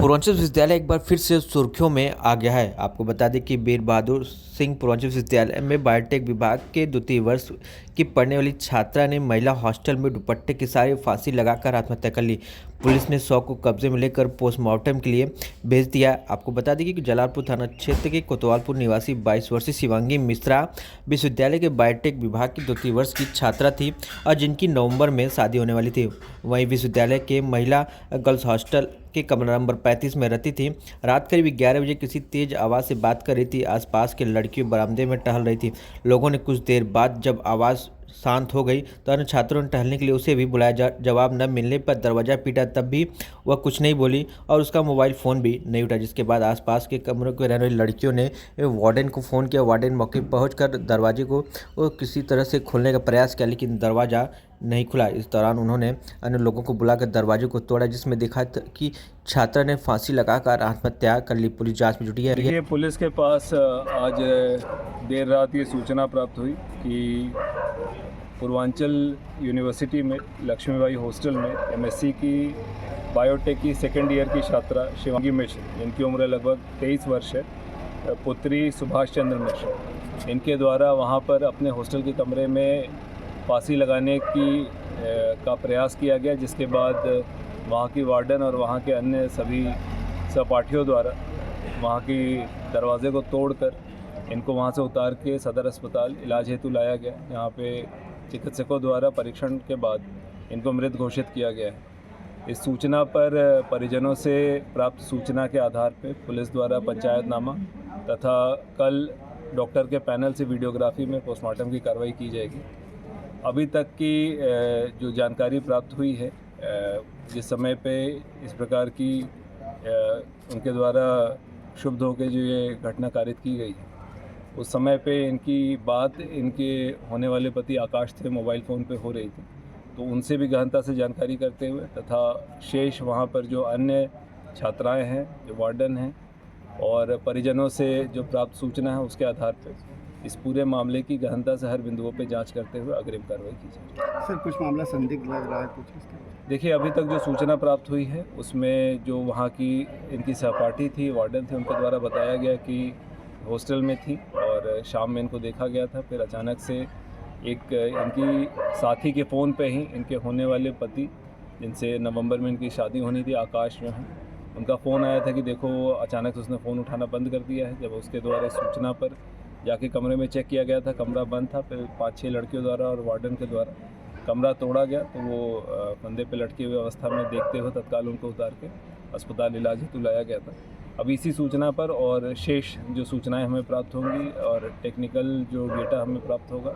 पूर्वांचल विश्वविद्यालय एक बार फिर से सुर्खियों में आ गया है। आपको बता दें कि वीर बहादुर सिंह पूर्वांचल विश्वविद्यालय में बायोटेक विभाग के द्वितीय वर्ष की पढ़ने वाली छात्रा ने महिला हॉस्टल में दुपट्टे के सहारे फांसी लगाकर आत्महत्या कर ली। पुलिस ने शव को कब्जे में लेकर पोस्टमार्टम के लिए भेज दिया। आपको बता दें कि जलालपुर थाना क्षेत्र के कोतवालपुर निवासी 22 वर्षीय शिवांगी मिश्रा विश्वविद्यालय के बायोटेक विभाग की द्वितीय वर्ष की छात्रा थी और जिनकी नवंबर में शादी होने वाली थी। वहीं विश्वविद्यालय के महिला गर्ल्स हॉस्टल के कमरा नंबर 35 में रहती थी। रात करीब 11 बजे किसी तेज आवाज़ से बात कर रही थी। आसपास के लड़कियों बरामदे में टहल रही थी। लोगों ने कुछ देर बाद जब आवाज़ शांत हो गई तो अन्य छात्रों ने टहलने के लिए उसे भी बुलाया। जवाब न मिलने पर दरवाज़ा पीटा, तब भी वह कुछ नहीं बोली और उसका मोबाइल फ़ोन भी नहीं उठा। जिसके बाद आसपास के कमरों में रहने वाली लड़कियों ने वार्डन को फ़ोन किया। वार्डन मौके पर पहुंचकर दरवाजे को किसी तरह से खोलने का प्रयास किया, लेकिन दरवाज़ा नहीं खुला। इस दौरान उन्होंने अन्य लोगों को बुलाकर दरवाजे को तोड़ा, जिसमें देखा कि छात्रा ने फांसी लगाकर आत्महत्या कर ली। पुलिस जांच में जुटी है। देखिए, पुलिस के पास आज देर रात ये सूचना प्राप्त हुई कि पूर्वांचल यूनिवर्सिटी में लक्ष्मीबाई हॉस्टल में एमएससी की बायोटेक की सेकेंड ईयर की छात्रा शिवांगी मिश्र, जिनकी उम्र लगभग 23 वर्ष है, पुत्री सुभाष चंद्र मिश्र, इनके द्वारा वहाँ पर अपने हॉस्टल के कमरे में फांसी लगाने का प्रयास किया गया। जिसके बाद वहाँ की वार्डन और वहाँ के अन्य सभी सहपाठियों द्वारा वहाँ की दरवाजे को तोड़कर इनको वहाँ से उतार के सदर अस्पताल इलाज हेतु लाया गया। यहाँ पे चिकित्सकों द्वारा परीक्षण के बाद इनको मृत घोषित किया गया है। इस सूचना पर परिजनों से प्राप्त सूचना के आधार पर पुलिस द्वारा पंचायतनामा तथा कल डॉक्टर के पैनल से वीडियोग्राफी में पोस्टमार्टम की कार्रवाई की जाएगी। अभी तक की जो जानकारी प्राप्त हुई है, जिस समय पे इस प्रकार की उनके द्वारा शुभ होकर जो ये घटना कारित की गई है, उस समय पे इनकी बात इनके होने वाले पति आकाश थे मोबाइल फ़ोन पे हो रही थी, तो उनसे भी गहनता से जानकारी करते हुए तथा शेष वहाँ पर जो अन्य छात्राएं हैं, जो वार्डन हैं और परिजनों से जो प्राप्त सूचना है, उसके आधार पर इस पूरे मामले की गहनता से हर बिंदुओं पे जांच करते हुए अग्रिम कार्रवाई की जाएगी। सर, कुछ मामला संदिग्ध लग रहा है कुछ? देखिए, अभी तक जो सूचना प्राप्त हुई है उसमें जो वहाँ की इनकी सहपाठी थी, वार्डन थे, उनके द्वारा बताया गया कि हॉस्टल में थी और शाम में इनको देखा गया था। फिर अचानक से एक इनकी साथी के फ़ोन पे ही इनके होने वाले पति, जिनसे नवंबर में इनकी शादी होनी थी, आकाश जो हैं, उनका फ़ोन आया था कि देखो, अचानक से उसने फ़ोन उठाना बंद कर दिया है। जब उसके द्वारा सूचना पर जाके कमरे में चेक किया गया था, कमरा बंद था। फिर 5-6 लड़कियों द्वारा और वार्डन के द्वारा कमरा तोड़ा गया, तो वो फंदे पे लटके हुए अवस्था में देखते हुए तत्काल उनको उतार के अस्पताल इलाज हेतु लाया गया था। अब इसी सूचना पर और शेष जो सूचनाएं हमें प्राप्त होंगी और टेक्निकल जो डेटा हमें प्राप्त होगा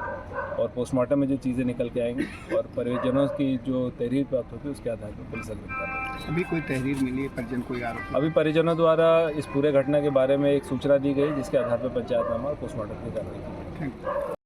और पोस्टमार्टम में जो चीज़ें निकल के आएंगी और परिजनों की जो तहरीर प्राप्त होगी, उसके आधार पर पुलिस अग्रिम कार्रवाई। अभी कोई तहरीर मिली है? परिजन कोई आरोप? अभी परिजनों द्वारा इस पूरे घटना के बारे में एक सूचना दी गई, जिसके आधार पर पंचायतनामा और पोस्टमार्टम की कार्रवाई की। Thank you.